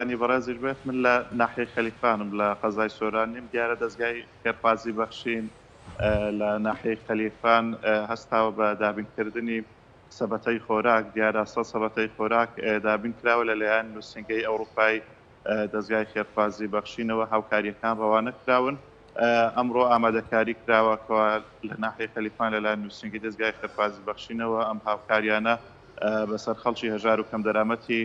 بەڕێزیش بێت من لە ناحیەی خەلیفانم لە قەزای سۆران نیم دیارە دەستگای خێرخوازی بەخشین لە ناحیەی خەلیفان هەستاوە بە دابینکردنی سەبەتەی خۆراک دیارە سەبەتەی خۆراک دابین کراوە لەلایەن نووسنگەی ئەوروپای دەستگای خێرخوازی بەخشینەوە هاوکاریەکان ڕەوانە کراون ئەمڕۆ ئامادەکاری کراوەکەوە لە ناحیەی خەلیفان لەلایەن نووسنگی دەستگای خێرخوازی بەخشینەوە ئەم هاوکاریانە بەسەر خەڵکی هەژار و کەم دەرامەتی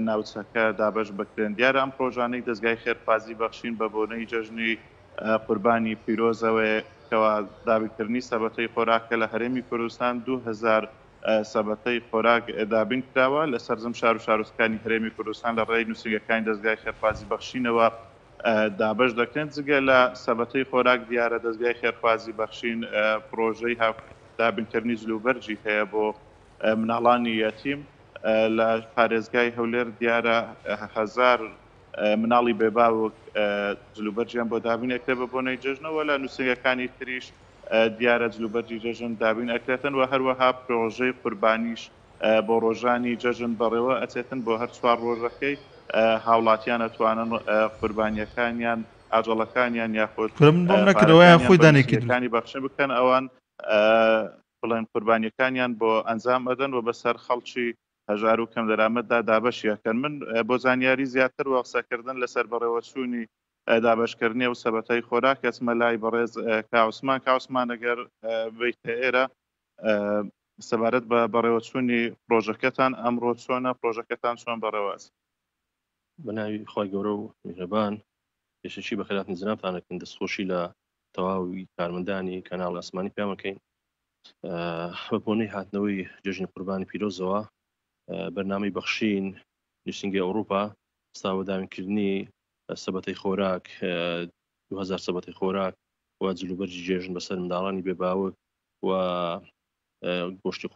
ناوچەکە دابش بکرێن دیارە ئەم پرۆژانەی دەستگای خێرخوازی بەخشین بە بۆنەی جەژنی قوربانی پیرۆزەوەیەوە دابینکردنی سەبەتەی خۆراکە لە هەرێمی کوردستان 2000 سەبەتەی خۆراک دابین کراوە لە سەرجەم شار و شارۆچکانی هەرێمی کوردستان لە ڕێی نووسنگەکانی دەستگای خێرخوازی بەخشینەوە دابش دەکرێن جگە لە سەبەتەی خۆراک دیارە دەستگای خێرخوازی بەخشین پرۆژەی دابینکردنی جلوبەرجی هەیە بۆ مناڵانی یەتیم لە پارێزگای هەولێر دیارە 1000 مناڵی بێباوک جلوبەرجیان بۆ دابین ئەکرێت بە بۆنەی جەژنەوە لە نووسنگەکانی تریش دیارە جلوبەرجی جەژن دابین ئەکرێتن و هەروەها پرۆژەی قوربانیش بۆ ڕۆژانی جەژن بەڕێوە ئەچێتن بۆ هەر 4 ڕۆژەکەی هاوڵاتیان ئەتوانن قوربانیەکانیان ئاجەڵەکانیان یاخود خۆی بەخشە بکەن ئەوان بڵێن قوربانیەکانیان بۆ ئەنجام ئەدەن و بەسەر خەڵکی هەژار و کەم دەرامەتدا دابەشیەکەن من بۆ زانیاری زیاتر و قسەکردن لەسەر بەڕێوەچوونی دابشکردنی و سەبەتەی خۆراک ئەچمە لای بەڕێز کاوسمان ئەگەر بیتە ئێرە سەبارەت بە بەڕێوەچوونی پرۆژەکەتان ئەمڕۆ چۆنە پرۆژەکەتان چۆن بەڕێوەچ بەناوی خی گەورە و میهرەبان پێشەچی بە خێراتنی جنابتانەکەن دەستخۆشی لە تەواوی کارمەندانی کەناڵ ئاسمانی پیامەکەین بە بۆنەی هاتنەوەی جەژنی قوربانی پیرۆزەوە بەرنامەی بەخشین نووسنگی ئەوروپا ستاوە دابینکردنی سەبەتەی خۆراک 2000 سەبەتەی خۆراک و جلوبەرجی جێژن بەسەر منداڵانی بێباوک و گۆشتی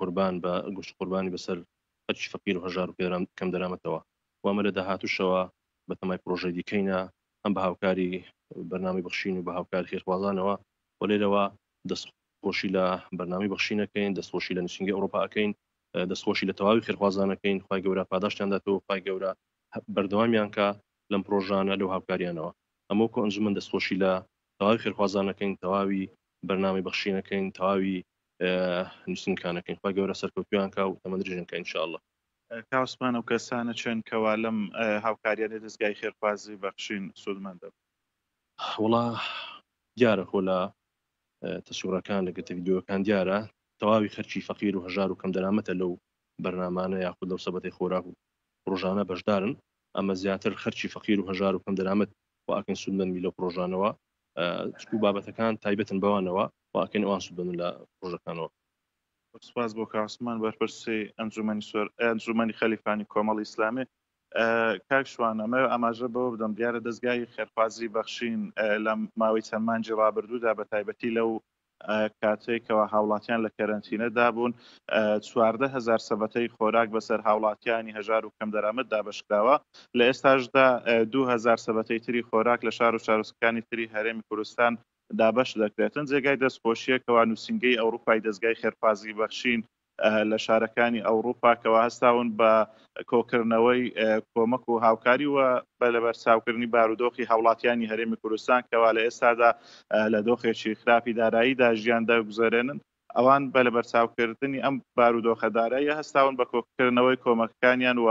قوربانی بەسەر خەرکی فەقیر و هەژار و کەم دەرامەتەوە وامە لە داهاتووشەوە بە تەمای پرۆژەی دیکەینە ئەم بە هاوکاری بەرنامەی بەخشین و بە هاوکاری خێرخوازانەوە و لێرەوە دەستخۆشی لە بەرنامەی بەخشینەکەین دەستخۆشی لە نووسنگی ئەوروپا ئەەکەین دەستخۆشی لە تەواوی خێرخوازانەکەین خی گەورە پاداشتیانداتەوە خی گەورە بەردەوامیان کە لەم پرۆژانە لەو هاوکاریانەوە ئەمە کۆ ئەنجومەن دەستخۆشی لە تەواوی خێرخوازانەکەین تەواوی بەرنامەی بەخشینەکەین تەواوی نووسنگەکانەکەین خی گەورە سەرکەوتویان کە و تەمەندرێژنکە ئینشاءالله کاوسمان و کەسانە چێن کەوا لەم هاوکاریانە دەستگای خێرخوازی بەخشین سوودمەندە وڵا دیارە خۆ لە تەسوورەکان لە گرتە ڤیدیۆکان دیارە تەواوی خەرکی فەقیر و هەژار و کەم دەرامەتە لەو بەرنامانە یاخود لەو سەبەتەی خۆراک و پرۆژانە بەشدارن ئەمە زیاتر خەرکی فەقیر و هەژار و کەم دەرامەت واکەن سوودمەندی لە پرۆژانەوە چکو بابەتەکان تایبەتن بەوانەوە واکەن ئەوان سوودمەندن لە پرۆژەکانەوە سپاس بۆ کاوسمان بەرپرسی ئەنجومەنی خەلیفانی کۆمەڵی ئیسلامی کاکشوان ئەماژە بەوە بدەم دیارە دەستگای خێرخوازی بەخشین لە ماوەی چەند مانجی ڕابردوودا بە تایبەتی لەو کاتێکەوە هاوڵاتیان لە کەرەنتینەدا بوون 14000 سەبەتەی خۆراک بەسەر هاوڵاتیانی هەژار و کەم دەرامەت دابشکراوە لە ئێستاشدا 2000 سەبەتەی تری خۆراک لە شار و شارۆچکانی تری هەرێمی کوردستان دابش دەکرێتن جێگای دەستخۆشیەکەوە نووسنگەی ئەوروپای دەستگای خێرخوازی بەخشین لە شارەکانی ئەوروپاکەوە هەستاون بە کۆکردنەوەی کۆمەک و هاوکاری و بە لەبەر چاوکردنی بارودۆخی هاوڵاتیانی هەرێمی کوردستان کەوا لە ئێستادا لە دۆخێکی خراپی داراییدا ژیان دەگوزارێنن ئەوان بە لەبەر چاوکردنی ئەم بارودۆخە داراییە هەستاون بە کۆکردنەوەی کۆمەکەکانیان و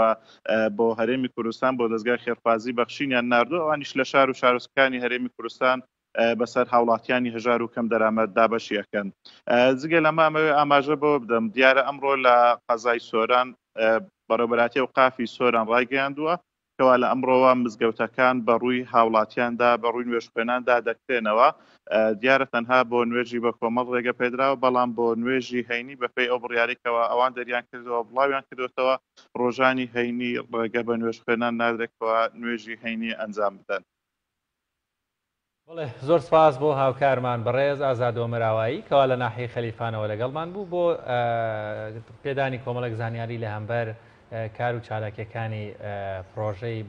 بۆ هەرێمی کوردستان بۆ دەستگای خێرخوازی بەخشینیان ناردووە ئەوانیش لە شار و شارۆچکانی هەرێمی کوردستان بەسەر هاوڵاتیانی هەژار و کەم دەرامەت دابەشیەکەن جگە لە مامەوێ ئاماژە بۆ بدەم دیارە ئەمڕۆ لە قەزای سۆران بەڕێوەبەراتی و قافی سۆران ڕایگەیاندووە کەوا لە ئەمڕۆوە مزگەوتەکان بە ڕووی هاوڵاتیاندا بە ڕووی نوێژخوێناندا دەکرێنەوە دیارە تەنها بۆ نوێژی بە کۆمەڵ ڕێگە پێدراوە بەڵام بۆ نوێژی هەینی بەپێی ئەو بڕیارێکەوە ئەوان دەریان کردەوە بڵاویان کردوێتەوە ڕۆژانی هەینی ڕێگە بە نوێژخوێنان نادرێتەوە نوێژی هەینی ئەنجام بدەن بڵێ زۆر سپاس بۆ هاوکارمان بەڕێز ئازادۆ مەراوایی کەوا لە ناحیەی خەلیفانەوە لەگەڵمان بوو بۆ پێدانی کۆمەڵێک زانیاری لە هەمبەر کار و چالاکیەکانی پرۆژەی